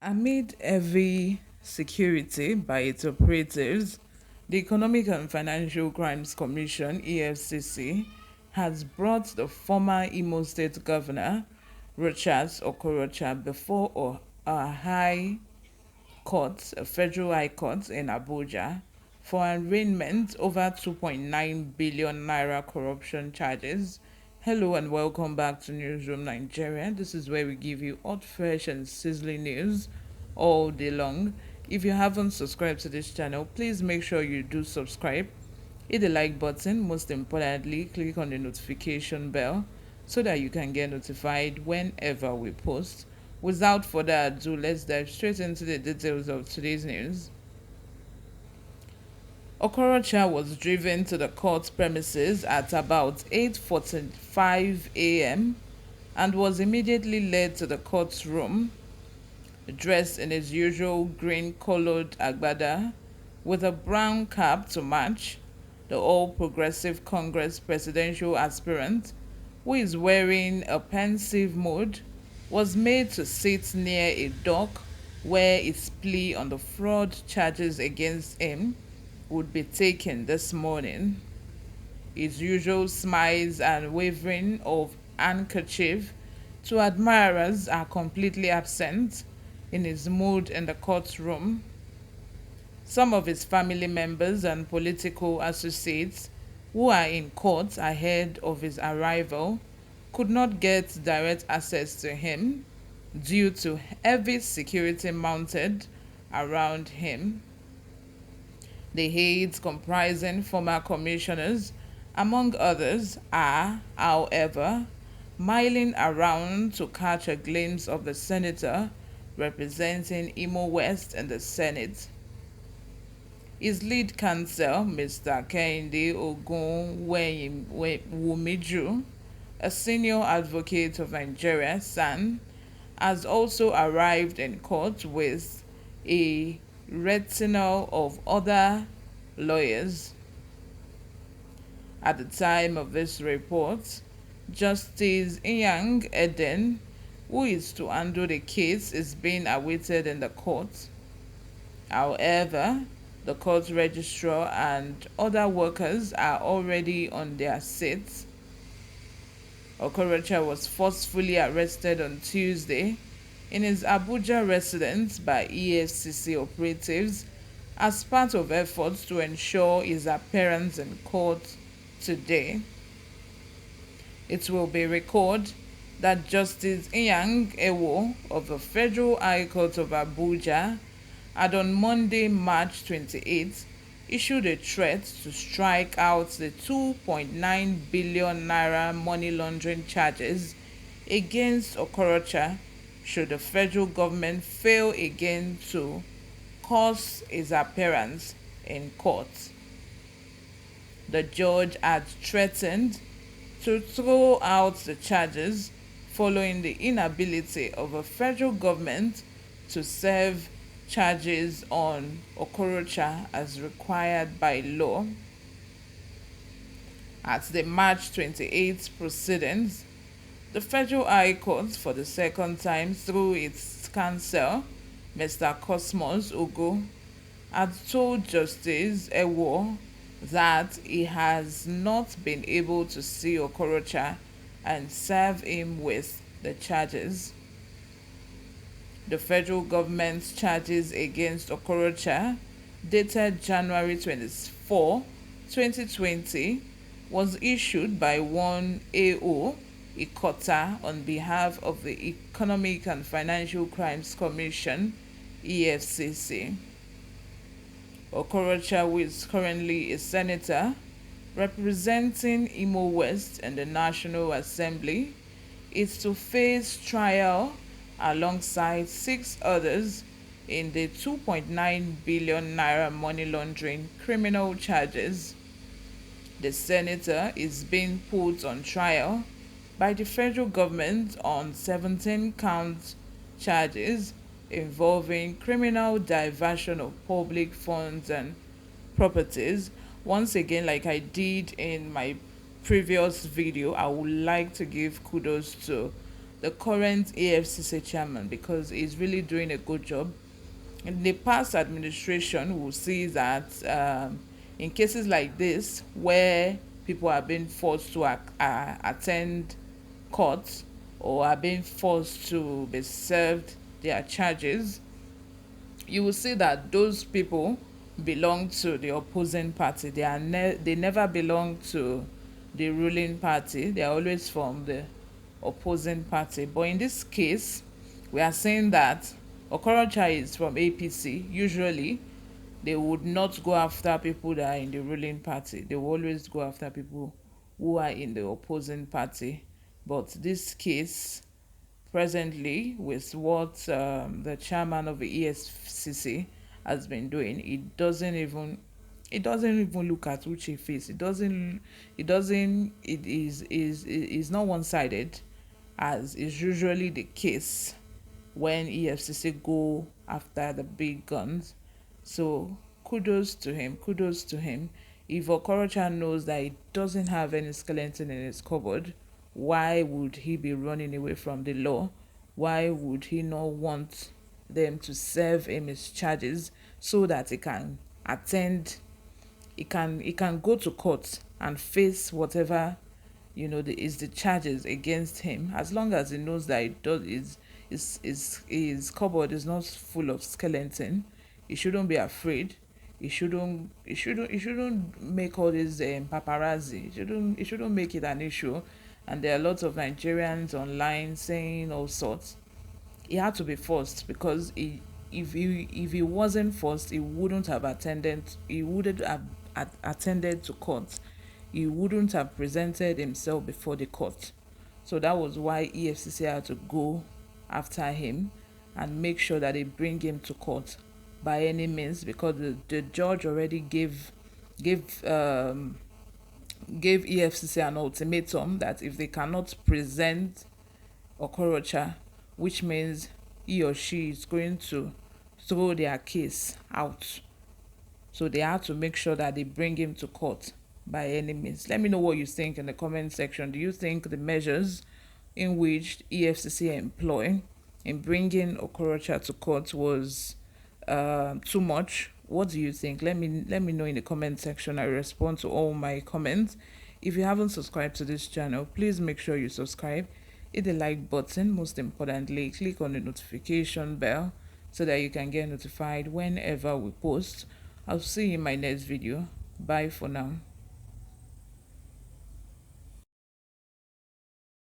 Amid heavy security by its operatives, the Economic and Financial Crimes Commission (EFCC) has brought the former Imo State Governor, Rochas Okorocha, before a high court, a federal high court in Abuja, for arraignment over 2.9 billion naira corruption charges. Hello and welcome back to Newsroom Nigeria. This is where we give you hot, fresh, and sizzling news all day long. If you haven't subscribed to this channel, please make sure you do subscribe. Hit the like button, most importantly, click on the notification bell so that you can get notified whenever we post. Without further ado, let's dive straight into the details of today's news. Okorocha was driven to the court premises at about 8:45 a.m. and was immediately led to the courtroom, dressed in his usual green-colored agbada with a brown cap to match. The All Progressive Congress presidential aspirant, who is wearing a pensive mood, was made to sit near a dock where his plea on the fraud charges against him would be taken this morning. His usual smiles and waving of handkerchief to admirers are completely absent in his mood in the courtroom. Some of his family members and political associates who are in court ahead of his arrival could not get direct access to him due to heavy security mounted around him. The aides, comprising former commissioners, among others, are, however, milling around to catch a glimpse of the senator representing Imo West in the Senate. His lead counsel, Mr. Kehinde Ogunwumiju, a senior advocate of Nigeria, SAN, has also arrived in court with a retinue of other lawyers. At the time of this report, Justice Inyang Eden, who is to handle the case, is being awaited in the court. However, the court registrar and other workers are already on their seats. Okorocha was forcefully arrested on Tuesday in his Abuja residence by EFCC operatives as part of efforts to ensure his appearance in court today. It will be recorded that Justice Inyang Ewo of the Federal High Court of Abuja had on Monday, March 28, issued a threat to strike out the 2.9 billion naira money laundering charges against Okorocha should the federal government fail again to cause his appearance in court. The judge had threatened to throw out the charges following the inability of the federal government to serve charges on Okorocha as required by law. At the March 28th proceedings, the Federal High Court, for the second time through its counsel, Mr. Cosmos Ugo, had told Justice Ewo that he has not been able to see Okorocha and serve him with the charges. The federal government's charges against Okorocha, dated January 24, 2020, was issued by one A.O. Ikota on behalf of the Economic and Financial Crimes Commission (EFCC). Okorocha, who is currently a senator representing Imo West in the National Assembly, is to face trial alongside 6 others in the 2.9 billion naira money laundering criminal charges. The senator is being put on trial by the federal government on 17 count charges involving criminal diversion of public funds and properties. Once again, like I did in my previous video, I would like to give kudos to the current AFCC chairman because he's really doing a good job. In the past administration, we'll see that in cases like this, where people are being forced to attend court or are being forced to be served their charges, you will see that those people belong to the opposing party. They never belong to the ruling party. They are always from the opposing party. But in this case, we are saying that Okorocha is from APC. Usually, they would not go after people that are in the ruling party. They will always go after people who are in the opposing party. But this case, presently, with what the chairman of the ESCC has been doing, it doesn't even look at Uche face. It is not one-sided, as is usually the case when EFCC go after the big guns. So kudos to him. Kudos to him. If Okorocha knows that he doesn't have any skeleton in his cupboard, why would he be running away from the law? Why would he not want them to serve him his charges so that he can attend, he can go to court and face whatever is the charges against him, as long as he knows that it does his cupboard is not full of skeleton. He shouldn't be afraid. He shouldn't make all this paparazzi. He shouldn't make it an issue. And there are lots of Nigerians online saying all sorts. He had to be forced because if he wasn't forced, he wouldn't have attended to court. He wouldn't have presented himself before the court. So that was why EFCC had to go after him and make sure that they bring him to court by any means, because the judge already gave EFCC an ultimatum that if they cannot present Okorocha, which means he or she is going to throw their case out. So they have to make sure that they bring him to court by any means. Let me know what you think in the comment section. Do you think the measures in which EFCC employ in bringing Okorocha to court was too much? What do you think? Let me know in the comment section. I respond to all my comments. If you haven't subscribed to this channel, please make sure you subscribe. Hit the like button. Most importantly, click on the notification bell so that you can get notified whenever we post. I'll see you in my next video. Bye for now.